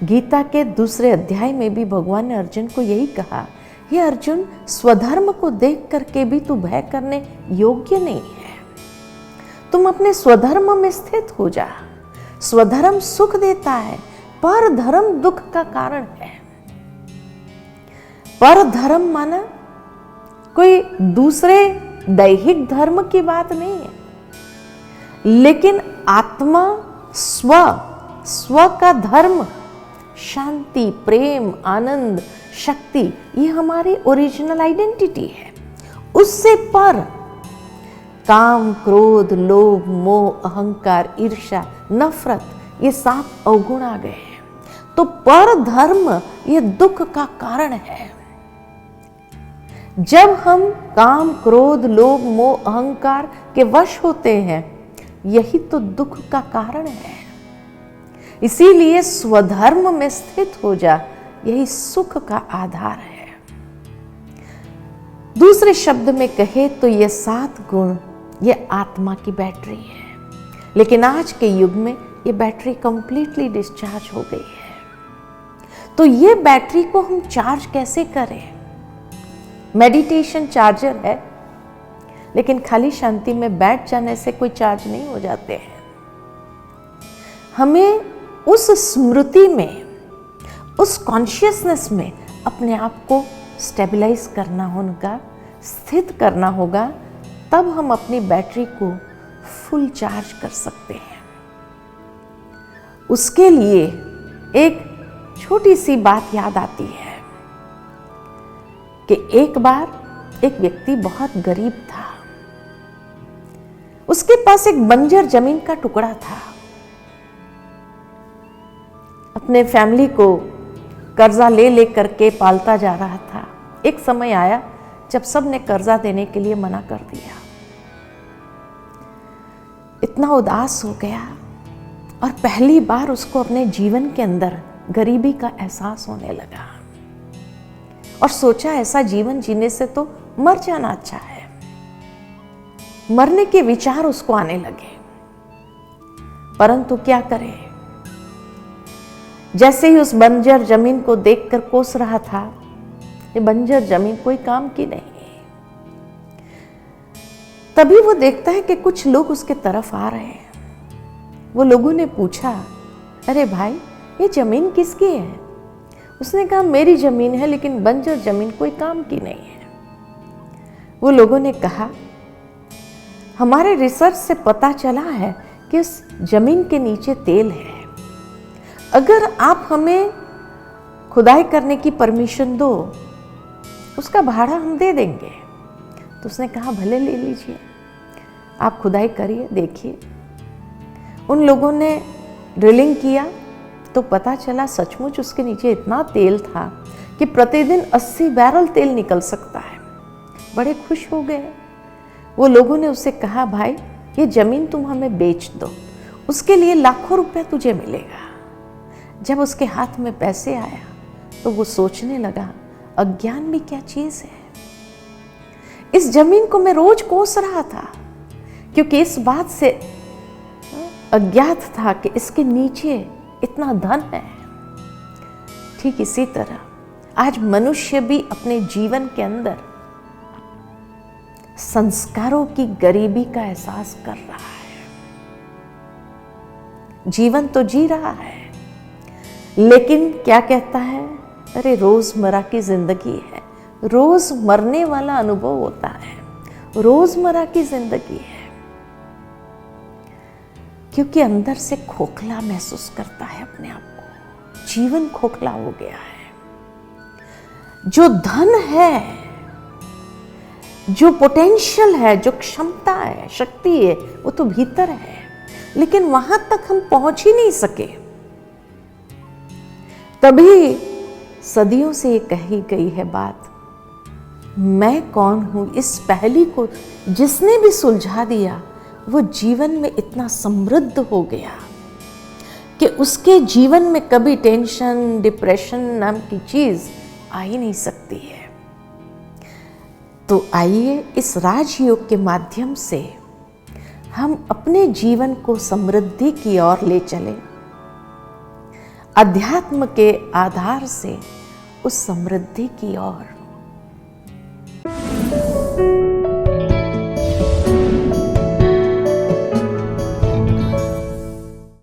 गीता के दूसरे अध्याय में भी भगवान ने अर्जुन को यही कहा, हे अर्जुन, स्वधर्म को देख करके भी तू भय करने योग्य नहीं है। तुम अपने स्वधर्म में स्थित हो जा। स्वधर्म सुख देता है, पर धर्म दुख का कारण है। पर धर्म माना कोई दूसरे दैहिक धर्म की बात नहीं है, लेकिन आत्मा स्व का धर्म, शांति, प्रेम, आनंद, शक्ति, ये हमारी ओरिजिनल आइडेंटिटी है। उससे पर काम, क्रोध, लोभ, मोह, अहंकार, ईर्ष्या, नफरत, ये 7 अवगुण आ गए हैं। तो पर धर्म ये दुख का कारण है। जब हम काम, क्रोध, लोभ, मोह, अहंकार के वश होते हैं, यही तो दुख का कारण है। इसीलिए स्वधर्म में स्थित हो जा, यही सुख का आधार है। दूसरे शब्द में कहे तो ये 7 गुण ये आत्मा की बैटरी है, लेकिन आज के युग में ये बैटरी कंप्लीटली डिस्चार्ज हो गई है। तो ये बैटरी को हम चार्ज कैसे करें? मेडिटेशन चार्जर है, लेकिन खाली शांति में बैठ जाने से कोई चार्ज नहीं हो जाते हैं। हमें उस स्मृति में, उस कॉन्शियसनेस में अपने आप को स्टेबलाइज करना होगा, स्थित करना होगा, तब हम अपनी बैटरी को फुल चार्ज कर सकते हैं। उसके लिए एक छोटी सी बात याद आती है कि एक बार एक व्यक्ति बहुत गरीब था। उसके पास एक बंजर जमीन का टुकड़ा था। अपने फैमिली को कर्जा ले करके पालता जा रहा था। एक समय आया जब सब ने कर्जा देने के लिए मना कर दिया। इतना उदास हो गया और पहली बार उसको अपने जीवन के अंदर गरीबी का एहसास होने लगा और सोचा ऐसा जीवन जीने से तो मर जाना अच्छा है। मरने के विचार उसको आने लगे, परंतु क्या करे? जैसे ही उस बंजर जमीन को देखकर कोस रहा था, ये बंजर जमीन कोई काम की नहीं। तभी वो देखता है कि कुछ लोग उसके तरफ आ रहे हैं। वो लोगों ने पूछा, अरे भाई, ये जमीन किसकी है? उसने कहा, मेरी जमीन है, लेकिन बंजर जमीन कोई काम की नहीं है। वो लोगों ने कहा, हमारे रिसर्च से पता चला है कि उस जमीन के नीचे तेल है। अगर आप हमें खुदाई करने की परमिशन दो, उसका भाड़ा हम दे देंगे। तो उसने कहा, भले ले लीजिए, आप खुदाई करिए, देखिए। उन लोगों ने ड्रिलिंग किया तो पता चला सचमुच उसके नीचे इतना तेल था कि प्रतिदिन 80 बैरल तेल निकल सकता है। बड़े खुश हो गए। वो लोगों ने उससे कहा, भाई, ये जमीन तुम हमें बेच दो, उसके लिए लाखों रुपया तुझे मिलेगा। जब उसके हाथ में पैसे आया तो वो सोचने लगा, अज्ञान भी क्या चीज है। इस जमीन को मैं रोज कोस रहा था, क्योंकि इस बात से अज्ञात था कि इसके नीचे इतना धन है। ठीक इसी तरह आज मनुष्य भी अपने जीवन के अंदर संस्कारों की गरीबी का एहसास कर रहा है। जीवन तो जी रहा है, लेकिन क्या कहता है, अरे रोजमर्रा की जिंदगी है, रोज मरने वाला अनुभव होता है, रोजमर्रा की जिंदगी है, क्योंकि अंदर से खोखला महसूस करता है अपने आप को। जीवन खोखला हो गया है। जो धन है, जो पोटेंशियल है, जो क्षमता है, शक्ति है, वो तो भीतर है, लेकिन वहां तक हम पहुंच ही नहीं सके। तभी सदियों से ये कही गई है बात, मैं कौन हूं, इस पहेली को जिसने भी सुलझा दिया वो जीवन में इतना समृद्ध हो गया कि उसके जीवन में कभी टेंशन, डिप्रेशन नाम की चीज आ ही नहीं सकती है। तो आइए इस राजयोग के माध्यम से हम अपने जीवन को समृद्धि की ओर ले चलें। अध्यात्म के आधार से उस समृद्धि की ओर।